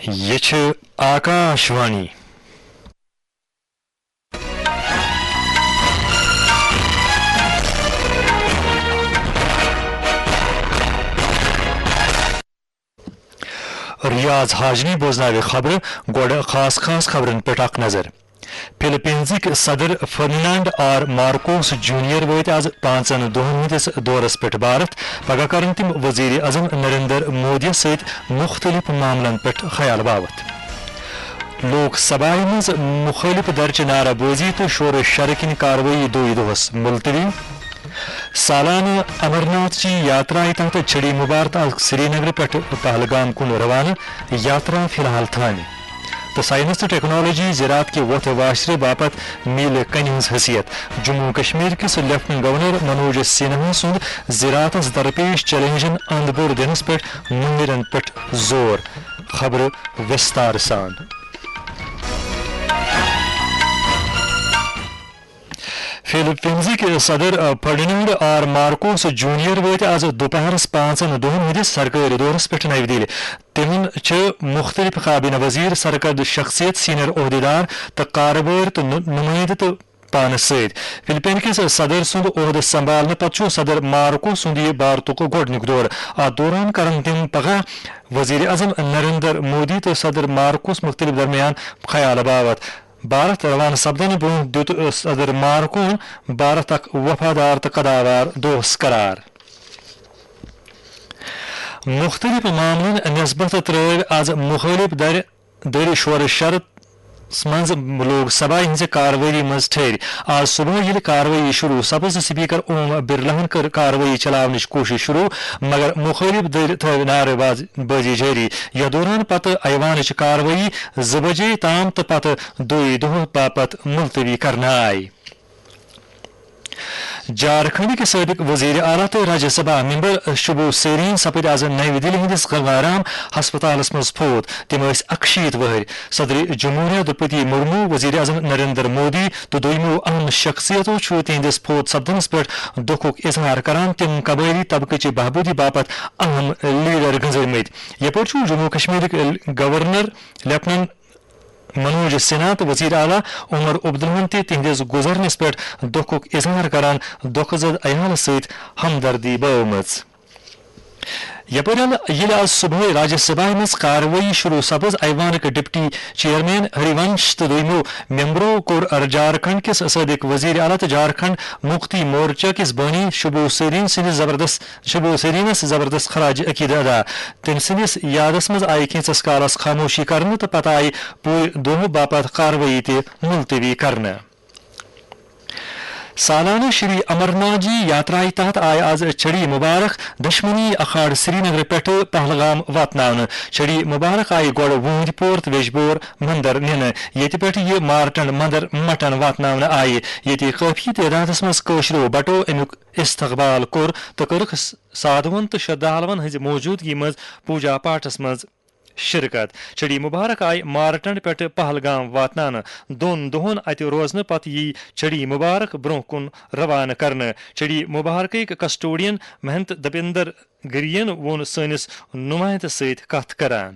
یہ چھ آکاشوانی ریاض ہاجنی بوزناوِ خبر گوڑ خاص خبرن پہ اخ نظر فلپینزک صدر فرنینڈ آر مارکوس جونیئر وٲتۍ آز 5 دۄہن ہٕنٛدِس دورس پٮ۪ٹھ بھارت پگہہ کرن تِم وزیر اعظم نریندر مودیَس سۭتۍ مختلف معاملن پٮ۪ٹھ خیال باوت لوک سبھایہِ منٛز مخٲلف درچہِ نعرہ بٲزی تہٕ شورٕ شرٕ کِنۍ کاروٲیی دۄہس ملتوی سالانہ امرناتھ چی یاترا تحت چھڑی مبارک آز سری نگر پٮ۪ٹھ پہلگام کُن روانہٕ یاترا فی الحال تھامہِ تو سائنس تو ٹیکنالوجی زراعت کے وتھ واشرے باپت میل کن ہز حیثیت جموں کشمیر کس لیفٹنٹ گورنر منوج سنہا سند زراعت درپیش چیلنجن اند بور دنس پہ مندرن پہ زور خبر وستار سان فلپینزک صدر فرڈیننڈ آر مارکوس جونیئر وٲتۍ آز دوپہرس 5 دۄہن ہٕنٛدِس سرکٲری دورس پٮ۪ٹھ نوِ دِلہِ تِمن چھِ مختلف کابینہ وزیر سرکرد شخصیت سینئر عہدیدار تہٕ کارٕبٲرۍ تہٕ نُمٲیندٕ تہٕ پانس سۭتۍ فلپین کس صدر سند عہدٕ سنبھالنہٕ پتہٕ چھُ صدر مارکو سند یہ بھارتُک گۄڈنیُک دور اتھ دوران کرن تِم پگہہ وزیر اعظم نریندر مودی تہٕ صدر مارکوس مختلف درمیان خیال باوت بھارت روانہ سپدن برونٛہہ دیُت صدر مارکون بھارت اکھ وفادار تہٕ قداوار دوست قرار مختلف معاملن نسبت ترٲو آز مخٲلف دٔرِ شورٕ شرط منٛز لوک سبھا ہٕنٛزِ کاروٲیی منٛز ٹھہرِ آز صبح ییٚلہِ کاروٲیی شروع سپٕز سپیکر اوم برلاہن کٔر کاروٲیی چلاونٕچ کوٗشش شروع مگر مخٲلف دٔرۍ تھٲو نعرٕ بٲزی جٲری یتھ دوران پتہٕ ایوانٕچ کاروٲیی 2 بجے تام تہٕ پتہٕ دۄہ باپت ملتوی کرنہٕ آیہِ جھارکھنڈ کے سابق وزیر اعلیٰ تو راجیہ سبھا ممبر شبو سیرین سپد آز نئی دہلی ہندس گنگارام ہسپتالس مز فوت تم 61 وہر صدر جمہوریہ درپتی مرمو وزیر اعظم نریندر مودی تو دویمو اہم شخصیتوں تہندس فوت سپدنس پہ دکھک اظہار کران تم قبائلی طبقہ بہبودی باپت اہم لیڈر گزرمت یپر جموں کشمیر گورنر لیفٹنٹ منوج سنہا تو وزیر اعلیٰ عمر عبدالمن تہندس گزرنس پہ دکھک اظہار کران دکھ زد عیال ست ہمدردی بٲومٕژ یپر ییٚلہِ آز صبح راجیہ سبھا مز کاروٲیی شروع سپز ایوانک ڈپٹی چیئرمین ہریونش تو دویمو ممبرو کور جھارکھنڈ کس سابق وزیر اعلیٰ تو جھارکھنڈ مکتی مورچہ کس بانی شبو سیرینس زبردست خراج عقیدہ ادا تم سندس یادس مز آئی کینچس کالس خاموشی کرنہ تو پتہ آئی پور دۄہ باپت کاروٲیی تہ ملتوی کرنہ سالانہ شری امرناتھ جی یاترا تحت آئے آز چھڑی مبارک دشمنی اکھاڑ سری نگر پہ پہلگام واتناونہ چھڑی مبارک آئی گوڑ ووند پور تو ویجبور مندر ننہ یت پہ یہ مارٹن مندر مٹن واتناونہ آئی یت کافی تعداد مز کشرو بٹو امیک استقبال کور تو کرک سادھون تو شردالون ہز موجودگی مز پوجا پاٹس مز شرکت چھڑی مبارک آئی مارٹنڈ پہ پہلگام واتنانہ 2 دۄہن اتہ روزنہ پتہ یی چھڑی مبارک برونٛہہ کُن روانہ کرنہ چھڑی مبارکٕکۍ کسٹوڈین مہنت دپیندر گرین ووٚن سٲنِس نُمایندٕ سۭتۍ کتھ کران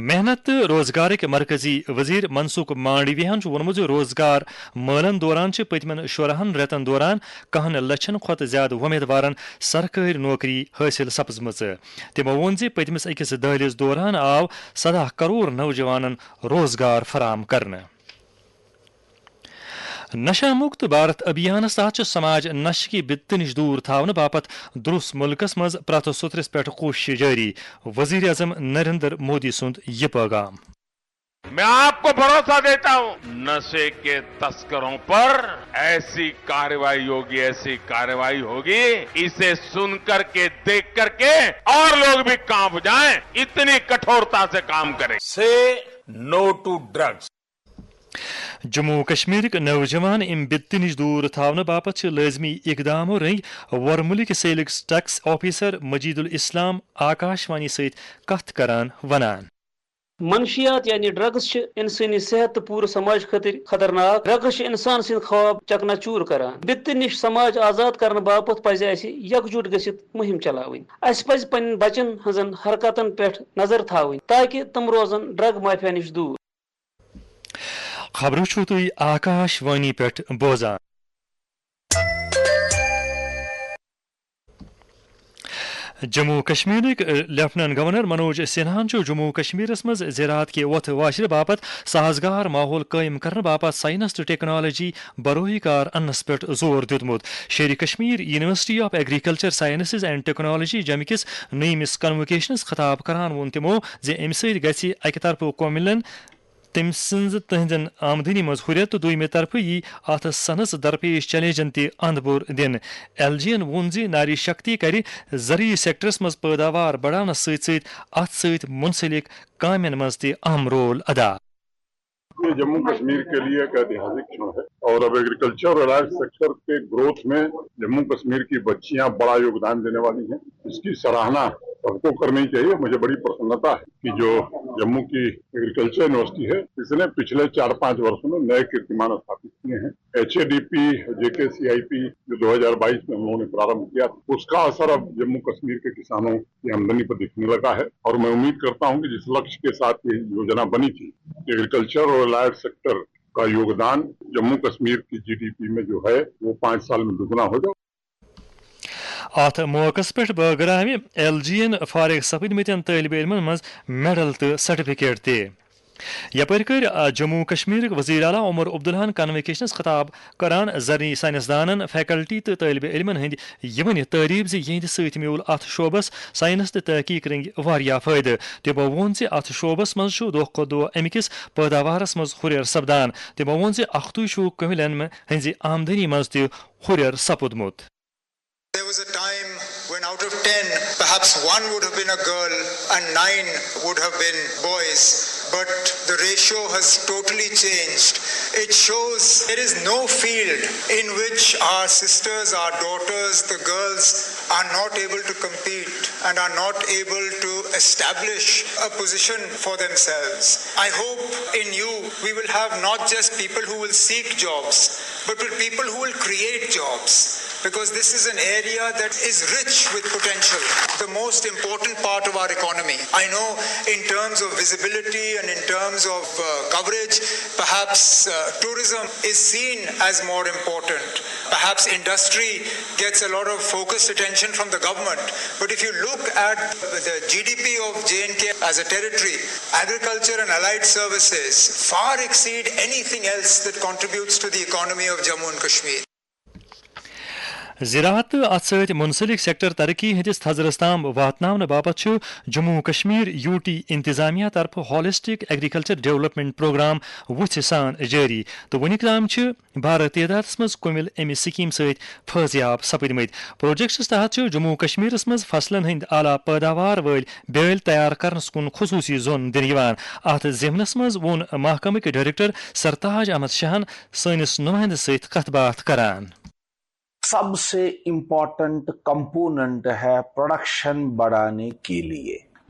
محنت روزگار کے مرکزی وزیر منسوخ مانڈویہن وونمت روزگار مالن دوران پتمن 16 ریتن دوران 10 لچھن کھت زیادہ امیدوارن سرکاری نوکری حاصل سپزم. تمو وون پتمس اکس دہلس دوران آو 17 کروڑ نوجوانن روزگار فراہم کرنے. نشہ مکت بھارت ابھیانس تحت سماج نشہ کی بت نش دور تھاؤن باپت درست ملکس مز پرت سترس پہ کوشش جاری. وزیر اعظم نریندر مودی سند یہ پیغام. میں آپ کو بھروسہ دیتا ہوں نشے کے تسکروں پر ایسی کارروائی ہوگی اسے سن کر کے دیکھ کر کے اور لوگ بھی کانپ جائیں. اتنی کٹھورتا سے کام کریں. سے نو ٹو ڈرگس. جموں کشمیر نوجوان ام بت نش دور تھاؤن باپت لازمی اقدامو رنگ ورملک سیلز ٹیکس آفیسر مجید الاسلام آکاشوانی ست کت کران ونان. منشیات یعنی ڈرگس انسانی صحت تو پورے سماج خاطر خطرناک. ڈرگس انسان سند خواب چکنا چور کران. بت نش سماج آزاد کرنے باپت پز اس یکجٹ گھت مہم چلاوین. اس پز پن بچن ہزن حرکتن پہ نظر تھاوین تاکہ تم روزن ڈرگ مافیا نش دور. خبر چھو تھی آکاش وانی پہ بوزان. جموں کشمیر لیفٹننٹ گورنر منوج سنہان جموں کشمیر مز زراعت کے وت واشر باپت سازگار ماحول قائم کرنے باپت سائنس تو ٹیکنالوجی بروئی کار انس پہ زور دیتمت. شیر Kashmir university of agriculture sciences and technology جمع کس نئیمس کنوکیشنس خطاب کران وون تمو ام ست گژھِ اکہ طرف قوملن تم سن تہذین آمدنی مز ہریت تو دویمہ طرف یہ ات سنس درپیش چیلنجن تہ اند بور دن. ایل جی ین وون ناری شکتی کر زرعی سیکٹرس مز پیداوار بڑھانس ست ات ست منسلک کامین مز تہ اہم رول ادا. یہ جموں کشمیر کے لیے ایک ایتہاسک چھڑ ہے اور اب ایگریکلچر اور لائف سیکٹر کے گروتھ میں جموں کشمیر کی بچیاں بڑا یوگدان دینے والی ہیں. اس کی سراہنا سب کو کرنی چاہیے. مجھے بڑی پرسنتا ہے کہ جو جموں کی ایگریکلچر یونیورسٹی ہے اس نے پچھلے 4-5 برسوں میں نئے کیرتمان استھاپت کیے ہیں. HADP JKCIP جو 2022 میں ہم لوگوں نے پرارمبھ کیا اس کا اثر اب جموں کشمیر کے کسانوں کی آمدنی پر دکھنے لگا ہے. اور میں امید کرتا ہوں کہ جس لکش کے ساتھ یہ یوجنا بنی تھی ایگریکلچر اور لائف سیکٹر کا یوگدان جموں کشمیر کی GDP میں جو ہے وہ 5 سال میں دگنا ہو جائے. ات موقع پہ بٲگرامہِ ایل جی ین فارغ سپدمتین طالب علمن مز میڈل تو سرٹیفکیٹ تہ. یپر کر جموں کشمیر وزیر اعلیٰ عمر عبداللہ کنوکیشنس خطاب کران زرعی سائنسدانن فیکلٹی تو طالب علمن ہند یہ ونت تعریف یہند ست میول ات شعبس سائنس تو تحقیق رنگ واریاہ فائدہ. تمو وون ات شعبس مز دہ کھت دہ امکس پیداوارس مز ہریر سپدان. تمو وون 8 کملن ہز آمدنی مز تہ ہریر سپودمت. There was a time when out of 10, perhaps 1 would have been a girl and 9 would have been boys. But the ratio has totally changed. It shows there is no field in which our sisters, our daughters, the girls are not able to compete and are not able to establish a position for themselves. I hope in you we will have not just people who will seek jobs, but with people who will create jobs. Because this is an area that is rich with potential, the most important part of our economy. I know in terms of visibility and in terms of coverage, perhaps tourism is seen as more important. Perhaps industry gets a lot of focused attention from the government. But if you look at the GDP of J&K as a territory, agriculture and allied services far exceed anything else that contributes to the economy of Jammu and Kashmir. زراعت ات ست منسلک sector ترقی ہندس تھزرس تام واتن باپت Jammu Kashmir UT انتظامیہ طرف ہالسٹک ایگریکلچر ڈیولپمنٹ پروگرام وچھ سان جاری. تو ونک تام بھارت تعداد مز کمل امہ سکیم ست فیضیاب سپدمت. پروجیکٹس تحت جموں کشمیر مز فصلن ہند اعلی پیداوار ول بیل تیار کرنس کن خصوصی زون دن. ات ضمنس مز وون محکمک ڈائریکٹر سرتاج احمد شاہن سنس نمائندہ ست کت بات کران. سب سے امپورٹنٹ کمپوننٹ ہے پروڈکشن بڑھانے کے لیے.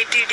ATD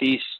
30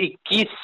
21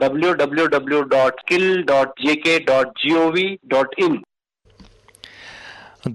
www.skill.jk.gov.in।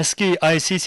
SKICC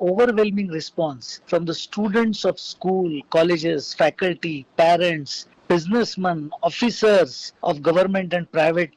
overwhelming response from the students of school, colleges, faculty, parents, businessmen, officers of government and private